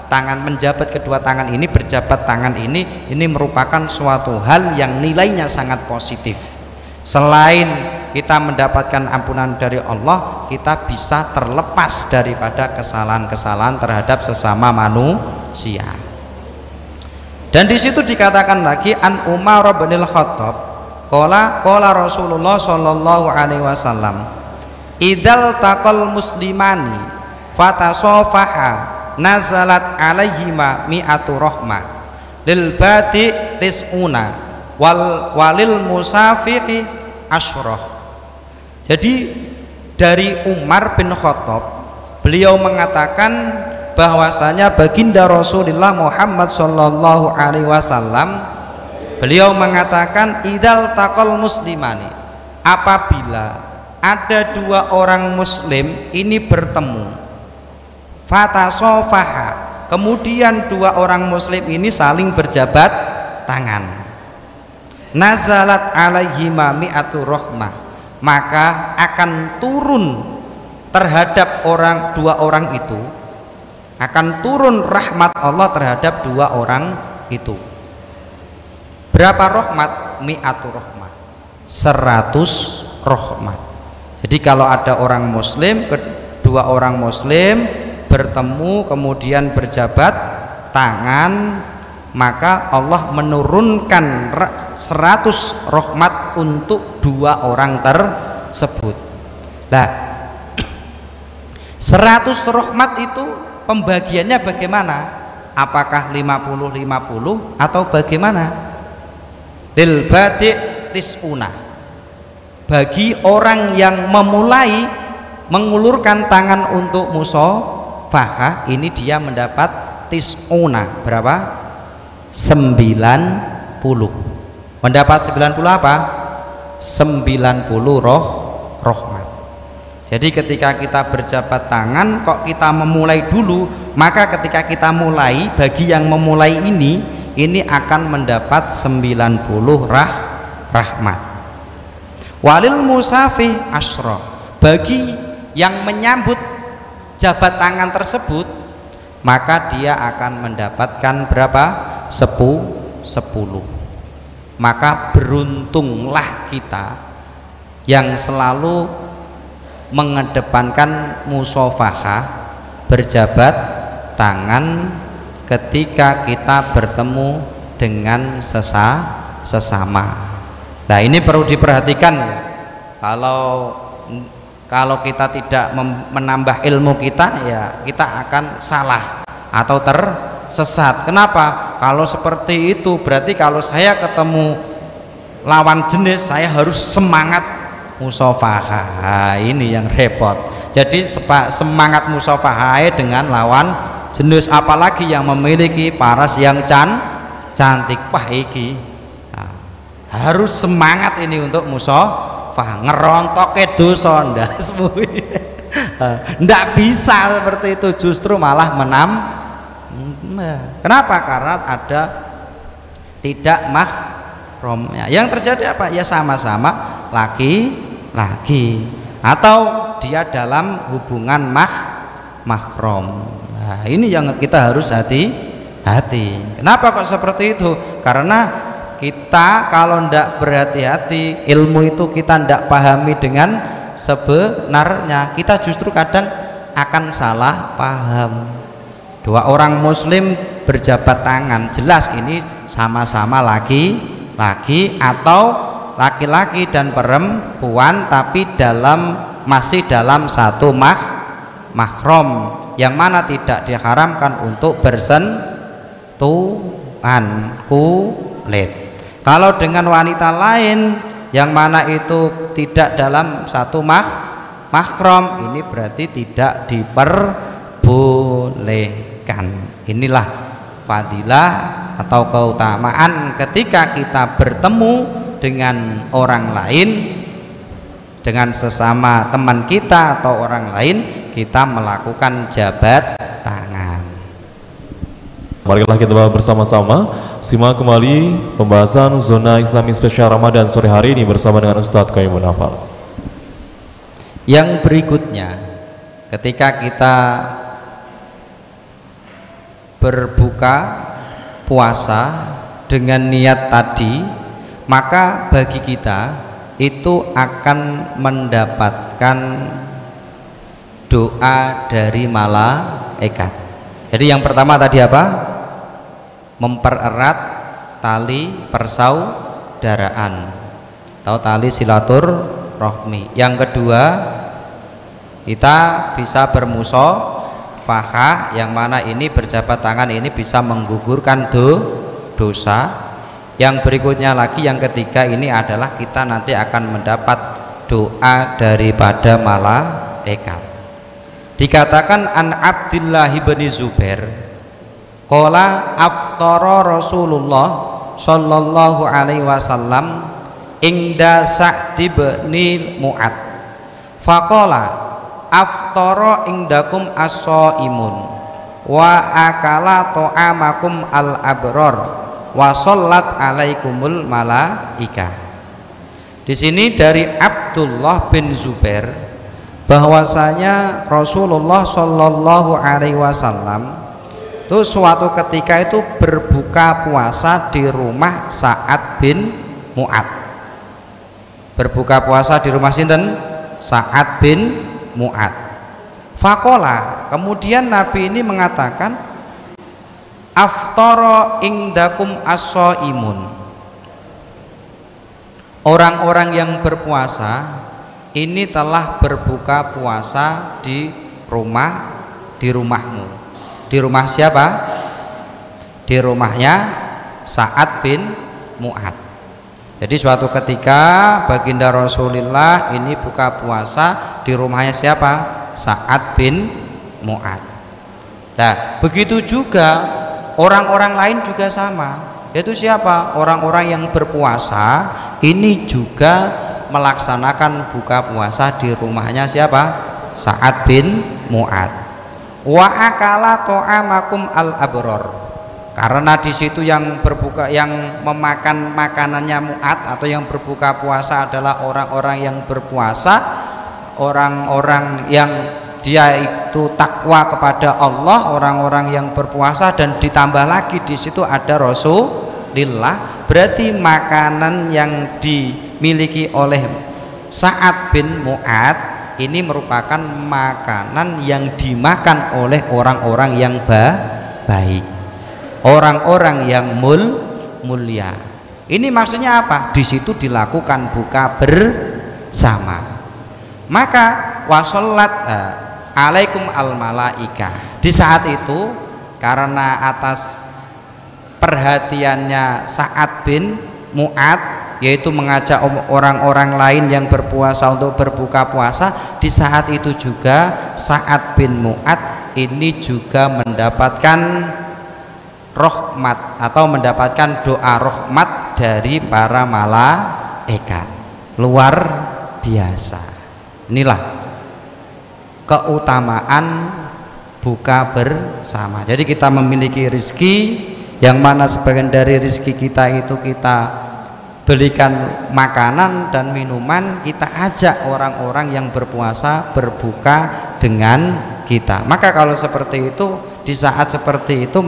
tangan, menjabat kedua tangan ini, berjabat tangan ini merupakan suatu hal yang nilainya sangat positif. Selain kita mendapatkan ampunan dari Allah, kita bisa terlepas daripada kesalahan-kesalahan terhadap sesama manusia. Dan di situ dikatakan lagi, an Umar bin Khattab qala Rasulullah sallallahu alaihi wasallam, idzal taqal muslimani fatasofaha nazalat alaihima mi'atu rahmah lil bati tis'una walil musafihi asyrah. Jadi dari Umar bin Khattab, beliau mengatakan bahwasanya baginda Rasulullah Muhammad sallallahu alaihi wasallam, beliau mengatakan idzal taqal muslimani, apabila ada dua orang muslim ini bertemu, fatasofaha, kemudian dua orang muslim ini saling berjabat tangan, nazalat alaihima mi'atu rahmah, maka akan turun terhadap dua orang itu, akan turun rahmat Allah terhadap dua orang itu. Berapa rahmat? Mi'atu rahmah, 100 rahmat. Jadi kalau ada orang muslim, kedua orang muslim bertemu kemudian berjabat tangan, maka Allah menurunkan 100 rahmat untuk dua orang tersebut. Nah, 100 rahmat itu pembagiannya bagaimana? Apakah 50-50 atau bagaimana? Lil badi' tis'una, bagi orang yang memulai mengulurkan tangan untuk musafahah ini dia mendapat tis'una, berapa? 90. Mendapat 90 apa? 90 rahmat. Jadi ketika kita berjabat tangan kok kita memulai dulu, maka ketika kita mulai, bagi yang memulai ini akan mendapat 90 rahmat. Walil musafih asra, bagi yang menyambut jabat tangan tersebut, maka dia akan mendapatkan berapa? 10. Maka beruntunglah kita yang selalu mengedepankan musafahah, berjabat tangan ketika kita bertemu dengan sesama. Nah, ini perlu diperhatikan ya. Kalau kita tidak menambah ilmu kita, ya kita akan salah atau tersesat. Kenapa? Kalau seperti itu berarti kalau saya ketemu lawan jenis, saya harus semangat musafahah. Ini yang repot. Jadi semangat musafahah dengan lawan jenis, apalagi yang memiliki paras yang cantik. Wah, iki harus semangat ini untuk musafahah. Ngerontoke dosa ndasmu. Ndak bisa seperti itu, justru malah kenapa? Karena ada tidak mahramnya. Yang terjadi apa? Ya sama-sama laki-laki atau dia dalam hubungan mahram. Nah, ini yang kita harus hati-hati. Kenapa kok seperti itu? Karena kita kalau tidak berhati-hati, ilmu itu kita tidak pahami dengan sebenarnya, kita justru kadang akan salah paham. Dua orang muslim berjabat tangan, jelas ini sama-sama laki-laki atau laki-laki dan perempuan, tapi masih dalam satu mahram, yang mana tidak diharamkan untuk bersentuhan kulit. Kalau dengan wanita lain yang mana itu tidak dalam satu mahram, ini berarti tidak diperbolehkan. Inilah fadilah atau keutamaan ketika kita bertemu dengan orang lain, dengan sesama teman kita atau orang lain, kita melakukan jabat tangan. Marilah kita bersama-sama simak kembali pembahasan zona Islami spesial Ramadan sore hari ini bersama dengan Ustadz Qaimun Hafal. Yang berikutnya, ketika kita berbuka puasa dengan niat tadi, maka bagi kita itu akan mendapatkan doa dari malaikat. Jadi yang pertama tadi apa? Mempererat tali persaudaraan atau tali silaturahmi. Yang kedua, kita bisa bermusafahah, yang mana ini berjabat tangan ini bisa menggugurkan dosa. Yang berikutnya lagi, yang ketiga ini adalah kita nanti akan mendapat doa daripada malaikat. Dikatakan an Abdillah bin Zubair qala aftara Rasulullah sallallahu alaihi wasallam ingda Sa'd bin Mu'ad faqala aftara indakum as-shaimun wa akala ta'amakum al-abrar wa shallat alaikumul malaikah. Di sini dari Abdullah bin Zubair bahwasanya Rasulullah sallallahu alaihi wasallam itu suatu ketika itu berbuka puasa di rumah Sa'ad bin Mu'ad. Berbuka puasa di rumah sinten? Sa'ad bin Mu'ad. Faqala, kemudian Nabi ini mengatakan aftara indakum as-shaimun. Orang-orang yang berpuasa ini telah berbuka puasa di rumahmu. Di rumah siapa? Di rumahnya Sa'ad bin Mu'ad. Jadi suatu ketika baginda Rasulullah ini buka puasa di rumahnya siapa? Sa'ad bin Mu'ad. Nah, begitu juga orang-orang lain juga sama. Yaitu siapa? Orang-orang yang berpuasa ini juga melaksanakan buka puasa di rumahnya siapa? Sa'ad bin Mu'ad. Wa akala ta'amakum al-abror, karena di situ yang berbuka, yang memakan makanannya Mu'ad atau yang berbuka puasa adalah orang-orang yang berpuasa, orang-orang yang dia itu takwa kepada Allah, orang-orang yang berpuasa, dan ditambah lagi di situ ada Rasulullah. Berarti makanan yang dimiliki oleh Sa'ad bin Mu'ad ini merupakan makanan yang dimakan oleh orang-orang yang baik, orang-orang yang mulia. Ini maksudnya apa? Di situ dilakukan buka bersama. Maka wasollat alaikum al malaika. Di saat itu karena atas perhatiannya Sa'ad bin Mu'ad, yaitu mengajak orang-orang lain yang berpuasa untuk berbuka puasa, di saat itu juga Sa'ad bin Mu'ad ini juga mendapatkan rahmat atau mendapatkan doa rahmat dari para malaikat. Luar biasa. Inilah keutamaan buka bersama. Jadi kita memiliki rezeki yang mana sebagian dari rezeki kita itu kita belikan makanan dan minuman, kita ajak orang-orang yang berpuasa berbuka dengan kita. Maka kalau seperti itu, di saat seperti itu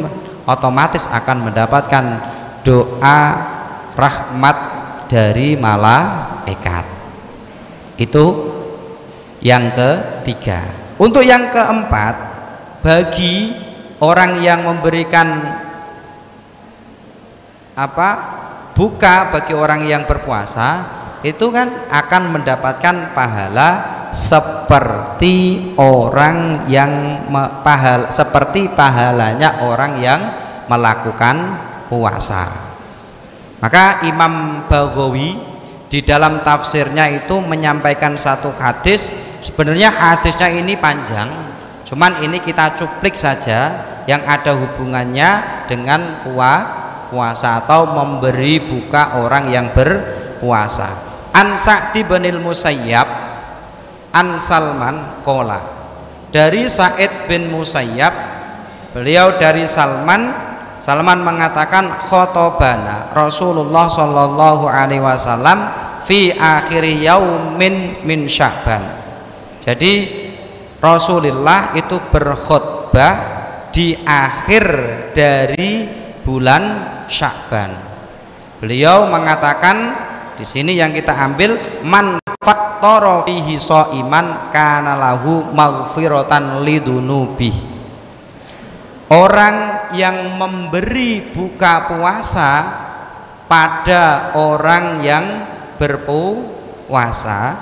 otomatis akan mendapatkan doa rahmat dari malaikat. Itu yang ketiga. Untuk yang keempat, bagi orang yang memberikan buka bagi orang yang berpuasa, itu kan akan mendapatkan pahala seperti orang yang seperti pahalanya orang yang melakukan puasa. Maka Imam Baghawi di dalam tafsirnya itu menyampaikan satu hadis. Sebenarnya hadisnya ini panjang, cuman ini kita cuplik saja yang ada hubungannya dengan puasa atau memberi buka orang yang berpuasa. An Sa'd bin Musayyab an Salman qala, dari Sa'id bin Musayyab, beliau dari Salman mengatakan, khotobana Rasulullah sallallahu alaihi wasallam fi akhir yaumin min Sya'ban. Jadi Rasulullah itu berkhutbah di akhir dari bulan Sya'ban. Beliau mengatakan di sini yang kita ambil, man fattara fihi shaiman kana lahu maghfiratan lidunubi. Orang yang memberi buka puasa pada orang yang berpuasa,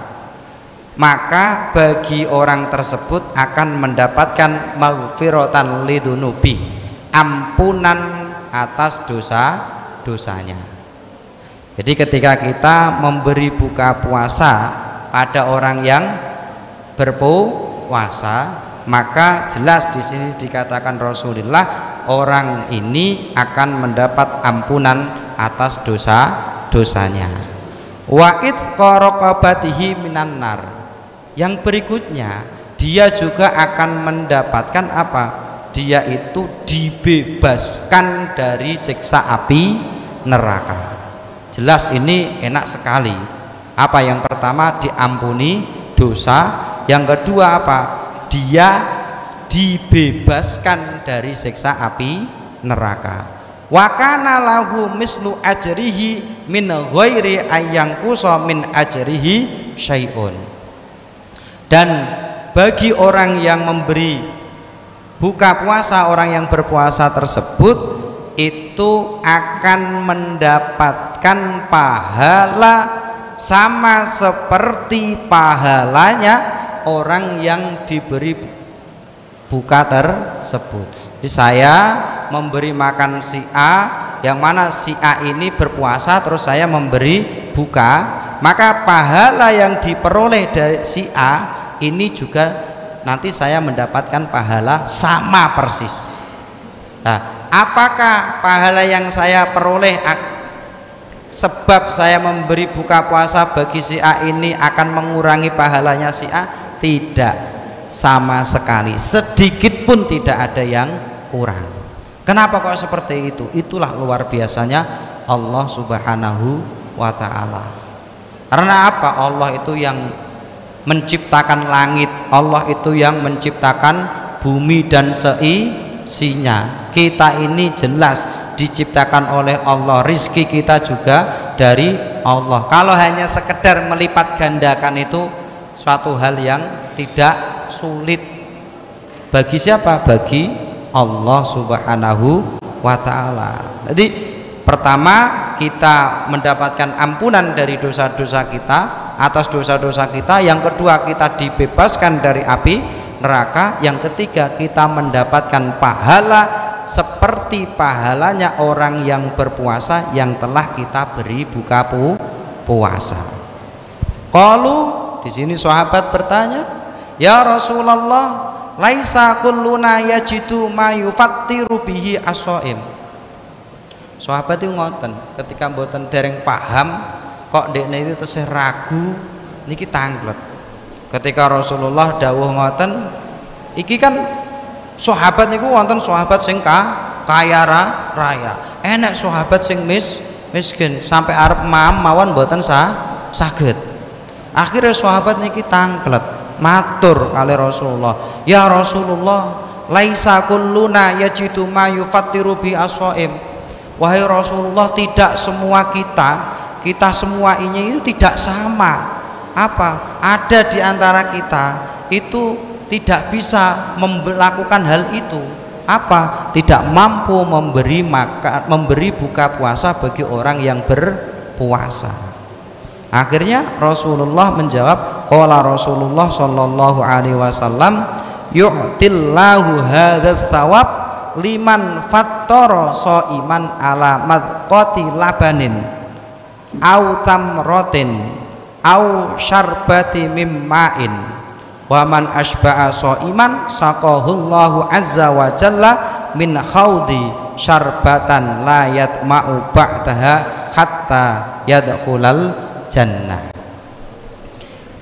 maka bagi orang tersebut akan mendapatkan maghfiratan lidunubi, ampunan atas dosa-dosanya. Jadi ketika kita memberi buka puasa pada orang yang berpuasa, maka jelas di sini dikatakan Rasulullah, orang ini akan mendapat ampunan atas dosa-dosanya. Wa itqa raqabatihi minan nar. Yang berikutnya, dia juga akan mendapatkan apa? Dia itu dibebaskan dari siksa api neraka. Jelas ini enak sekali. Apa yang pertama, diampuni dosa. Yang kedua apa? Dia dibebaskan dari siksa api neraka. Wa kana lahu mislu ajrihi min ghairi ayyangkusa min ajrihi syai'un. Dan bagi orang yang memberi buka puasa, orang yang berpuasa tersebut itu akan mendapatkan pahala sama seperti pahalanya orang yang diberi buka tersebut. Jadi saya memberi makan si A, yang mana si A ini berpuasa, terus saya memberi buka, maka pahala yang diperoleh dari si A ini juga nanti saya mendapatkan pahala sama persis. Nah, apakah pahala yang saya peroleh sebab saya memberi buka puasa bagi si A ini akan mengurangi pahalanya si A? Tidak, sama sekali, sedikit pun tidak ada yang kurang. Kenapa kok seperti itu? Itulah luar biasanya Allah Subhanahu wa ta'ala. Karena apa? Allah itu yang menciptakan langit, Allah itu yang menciptakan bumi dan seisinya. Kita ini jelas diciptakan oleh Allah, rizki kita juga dari Allah. Kalau hanya sekedar melipat gandakan itu suatu hal yang tidak sulit. Bagi siapa? Bagi Allah Subhanahu wa ta'ala. Jadi pertama, kita mendapatkan ampunan dari dosa-dosa kita, atas dosa-dosa kita. Yang kedua, kita dibebaskan dari api neraka. Yang ketiga, kita mendapatkan pahala seperti pahalanya orang yang berpuasa yang telah kita beri buka puasa. Qalu, di sini sahabat bertanya, ya Rasulullah, laisa kulluna yajidu ma yufattiru bihi as-shaim. Sahabat itu ngoten, ketika mboten dereng paham kok dekne itu tesih ragu niki tanglet. Ketika Rasulullah dawuh ngoten, iki kan sahabat niku wonten sahabat sing kaya raya, enek sahabat sing miskin sampai arep mawon mboten saged. Akhirnya sahabat niki tangklet matur kali Rasulullah, ya Rasulullah, laisa kulluna yajidu ma yufattiru bi as-shaim. Wahai Rasulullah, tidak semua kita semua ini itu tidak sama. Apa? Ada di antara kita itu tidak bisa melakukan hal itu. Apa? Tidak mampu memberi buka puasa bagi orang yang berpuasa. Akhirnya Rasulullah menjawab, qala Rasulullah sallallahu alaihi wasallam, yu'tillahu hadzal thawab liman fattara shaiman ala madqati labanin au tamratin au syarbati mimma'in wa man asba'a shaiman saqahullahu azza wa jalla min khawdi syarbatan la yatma'u ba'daha hatta yadkhulal jannah.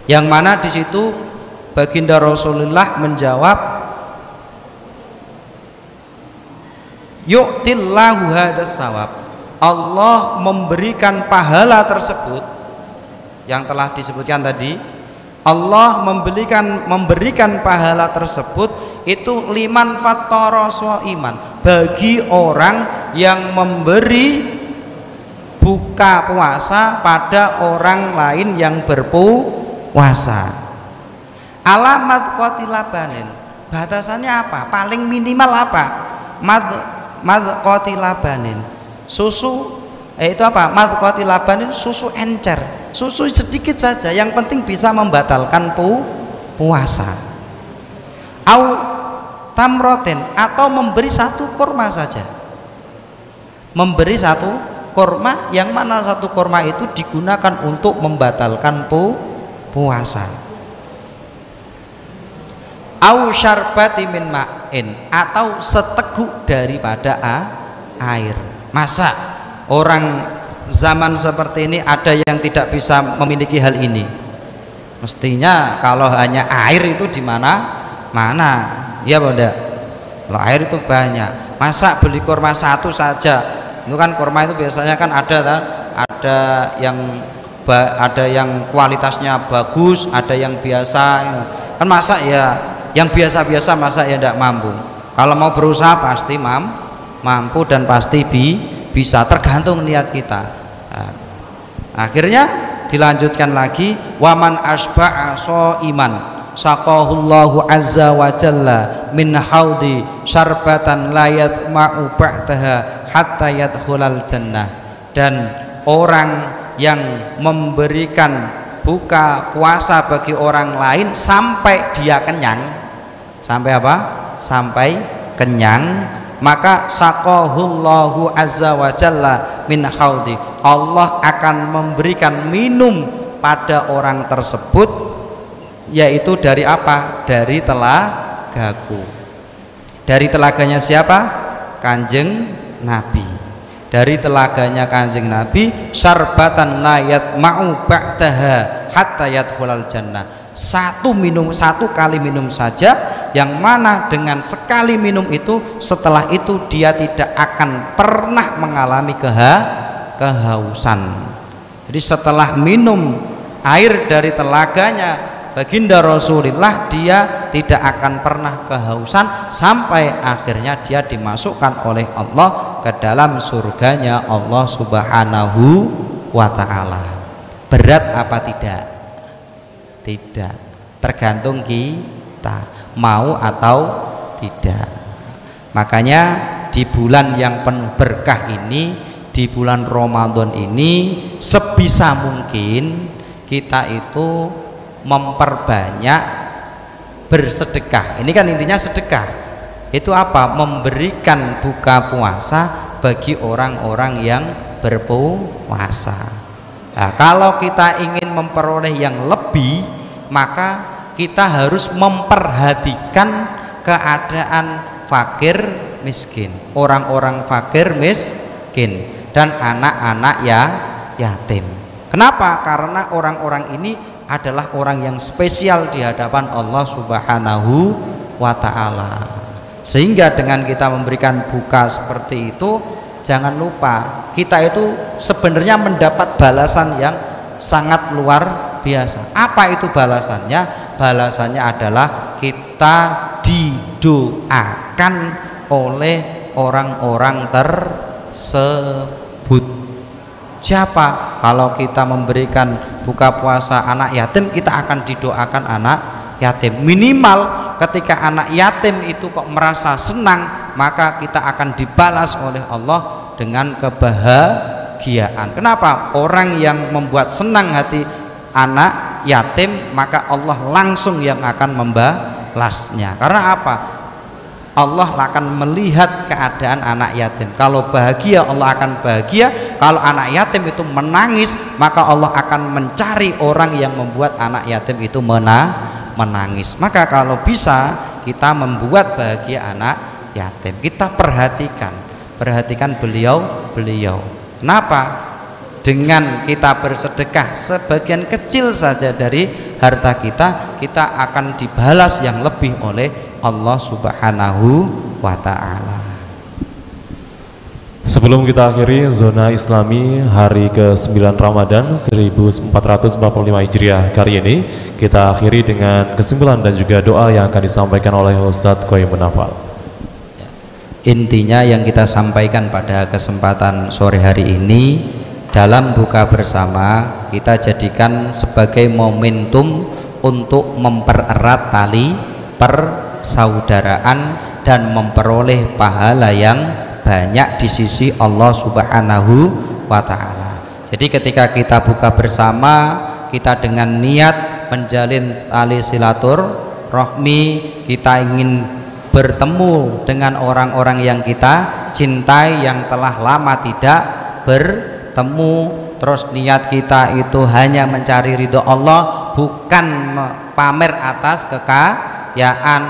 Yang mana di situ baginda Rasulullah menjawab, yu'tillahu hadzal thawab, Allah memberikan pahala tersebut yang telah disebutkan tadi. Allah memberikan pahala tersebut itu liman fattara shaiman, bagi orang yang memberi buka puasa pada orang lain yang berpuasa. Alamat qatilabanin, batasannya apa? Paling minimal apa? Qatilabanin, susu itu apa? Qatilabanin, susu encer, susu sedikit saja, yang penting bisa membatalkan puasa. Au tamroten, atau memberi satu kurma saja, memberi satu kurma, yang mana satu kurma itu digunakan untuk membatalkan puasa. Au syarbati min ma'in, atau seteguk daripada air. Masa orang zaman seperti ini ada yang tidak bisa memiliki hal ini? Mestinya kalau hanya air itu di mana? Ya Bunda. Kalau air itu banyak. Masa beli kurma satu saja? Itu kan kurma itu biasanya kan ada yang kualitasnya bagus, ada yang biasa. Kan masa ya yang biasa-biasa masa ya tidak mampu. Kalau mau berusaha pasti mampu dan pasti bisa, tergantung niat kita. Nah, akhirnya dilanjutkan lagi, waman asba'a shaiman saqahullahu azza wa jalla min haudi syarbatan la yatma'u ba'daha hatta yadkhulal jannah. Dan orang yang memberikan buka puasa bagi orang lain sampai dia kenyang, sampai apa? Sampai kenyang, maka saqahullahu azza wa jalla min haudi, Allah akan memberikan minum pada orang tersebut, yaitu dari apa? Dari telagaku. Dari telaganya siapa? Kanjeng Nabi. Dari telaganya Kanjeng Nabi, syarbatan la yatma'u ba'daha hatta yadkhulal jannah. Satu kali minum saja, yang mana dengan sekali minum itu, setelah itu dia tidak akan pernah mengalami kehausan. Jadi setelah minum air dari telaganya baginda Rasulullah, dia tidak akan pernah kehausan sampai akhirnya dia dimasukkan oleh Allah ke dalam surganya Allah Subhanahu wa ta'ala. Berat apa tidak? Tidak, tergantung kita mau atau tidak. Makanya di bulan yang penuh berkah ini, di bulan Ramadan ini, sebisa mungkin kita itu memperbanyak bersedekah. Ini kan intinya sedekah itu apa? Memberikan buka puasa bagi orang-orang yang berpuasa. Nah, kalau kita ingin memperoleh yang lebih, maka kita harus memperhatikan keadaan fakir miskin, orang-orang fakir miskin, dan anak-anak yatim. Kenapa? Karena orang-orang ini adalah orang yang spesial di hadapan Allah Subhanahu wa ta'ala. Sehingga dengan kita memberikan buka seperti itu, jangan lupa kita itu sebenarnya mendapat balasan yang sangat luar biasa. Apa itu balasannya? Balasannya adalah kita didoakan oleh orang-orang tersebut. Siapa? Kalau kita memberikan buka puasa anak yatim, kita akan didoakan anak yatim. Minimal ketika anak yatim itu kok merasa senang, maka kita akan dibalas oleh Allah dengan kebahagiaan. Kenapa? Orang yang membuat senang hati anak yatim, maka Allah langsung yang akan membalasnya. Karena apa? Allah akan melihat keadaan anak yatim. Kalau bahagia, Allah akan bahagia. Kalau anak yatim itu menangis, maka Allah akan mencari orang yang membuat anak yatim itu menangis. Maka kalau bisa kita membuat bahagia anak yatim, kita perhatikan beliau. Kenapa? Dengan kita bersedekah sebagian kecil saja dari harta kita, kita akan dibalas yang lebih oleh Allah Subhanahu wa ta'ala. Sebelum kita akhiri zona Islami hari ke-9 Ramadan 1445 Hijriah kali ini, kita akhiri dengan kesimpulan dan juga doa yang akan disampaikan oleh Ustadz Qoyumun Nafal. Intinya yang kita sampaikan pada kesempatan sore hari ini, dalam buka bersama kita jadikan sebagai momentum untuk mempererat tali persaudaraan dan memperoleh pahala yang banyak di sisi Allah Subhanahu wa ta'ala. Jadi ketika kita buka bersama, kita dengan niat menjalin tali silaturahmi, kita ingin bertemu dengan orang-orang yang kita cintai yang telah lama tidak bertemu. Terus niat kita itu hanya mencari ridho Allah, bukan pamer atas kekayaan,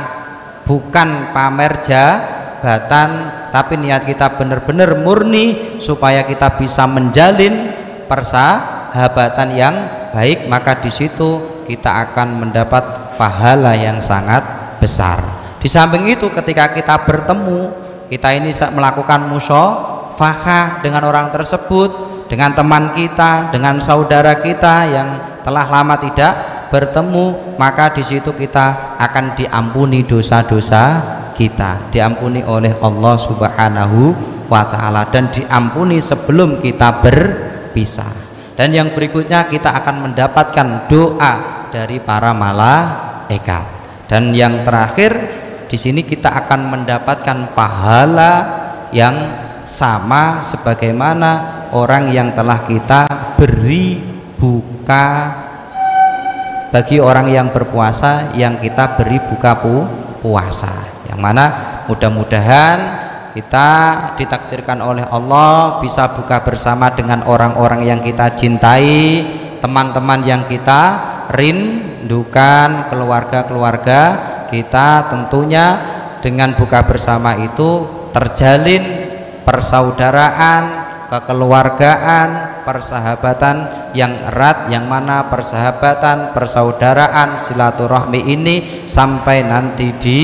bukan pamer jabatan, tapi niat kita benar-benar murni supaya kita bisa menjalin persahabatan yang baik. Maka di situ kita akan mendapat pahala yang sangat besar. Di samping itu ketika kita bertemu, kita ini melakukan musyafahah dengan orang tersebut, dengan teman kita, dengan saudara kita yang telah lama tidak bertemu, maka di situ kita akan diampuni dosa-dosa kita, diampuni oleh Allah Subhanahu wa ta'ala, dan diampuni sebelum kita berpisah. Dan yang berikutnya kita akan mendapatkan doa dari para malaikat. Dan yang terakhir di sini kita akan mendapatkan pahala yang sama sebagaimana orang yang telah kita beri buka, bagi orang yang berpuasa yang kita beri buka puasa, yang mana mudah-mudahan kita ditakdirkan oleh Allah bisa buka bersama dengan orang-orang yang kita cintai, teman-teman yang kita rindukan, keluarga-keluarga kita. Tentunya dengan buka bersama itu terjalin persaudaraan, kekeluargaan, persahabatan yang erat, yang mana persahabatan, persaudaraan, silaturahmi ini sampai nanti di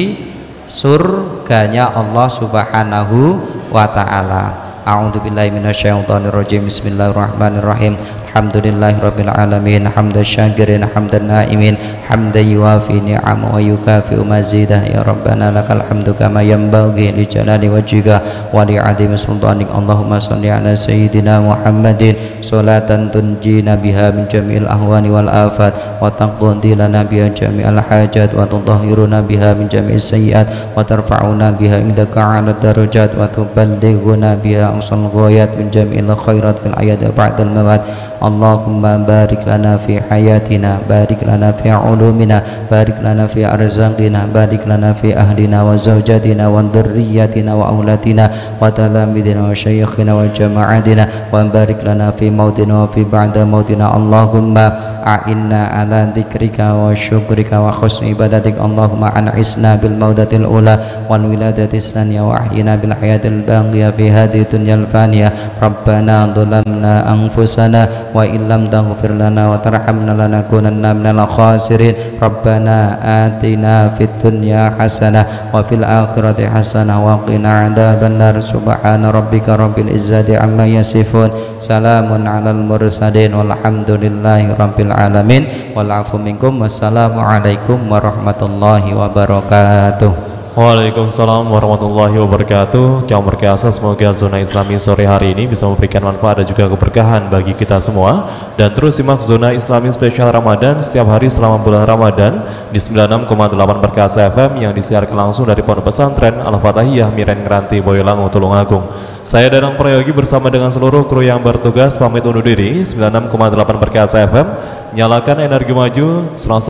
surganya Allah Subhanahu wa ta'ala. A'udzubillahi minasyaitonirrajim. Bismillahirrahmanirrahim. Alhamdulillahirabbil alamin, hamdan syakirin, hamdan naimin, hamdan yuwafi ni'am wa yukafi'u mazidah. Ya Rabbana lakal hamdu kama yanbaghi li jalali wajhika wa li 'azimi sultanik. Allahumma shalli ala sayyidina Muhammadin salatan tunjina biha min jami'il ahwani wal afat, wa taqdi lana biha jami'al hajat, wa tutahhiruna biha min jami'is sayyi'at, wa tarfa'una biha indaka 'ala darajat, wa tuballighuna biha aqsal ghayat min jami'il khairat fil hayat wa ba'dal mamat. Allahumma barik lana fi hayatina, barik lana fi ulumina, barik lana fi arzaqina, barik lana fi ahlina wa zawjatina wa dhurriyyatina wa aulatina wa talamidina wa syayikhina wa jama'atina, wa barik lana fi mautina wa fi ba'da mautina. Allahumma a'inna ala dzikrika wa syukrika wa husni ibadatik. Allahumma an'isna bil maudatil ula wal wiladatis tsaniya wa ahyina bil hayatil baqiyah fi hadhihi dunyal faniyah. Rabbana dhalamna anfusana wa illam taghfir lana wa tarhamna lanakunanna minal khasirin. Rabbana atina fid dunya hasanah wa fil akhirati hasanah wa qina adzabannar. Subhana rabbika rabbil izzati amma yasifun, salamun alal mursalin walhamdulillahi rabbil alamin. Wal afu minkum, wassalamu alaikum warahmatullahi wabarakatuh. Waalaikumsalam warahmatullahi wabarakatuh. Yang berkasa, semoga Zona Islami sore hari ini bisa memberikan manfaat dan juga keberkahan bagi kita semua. Dan terus simak Zona Islami spesial Ramadan setiap hari selama bulan Ramadan di 96,8 Perkasa FM yang disiarkan langsung dari Pondok Pesantren Al-Fatahiyah Miren Ngranti Boyolali Tulungagung. Saya Danang Prayogi bersama dengan seluruh kru yang bertugas pamit undur diri. 96,8 Perkasa FM, nyalakan energi maju. Selamat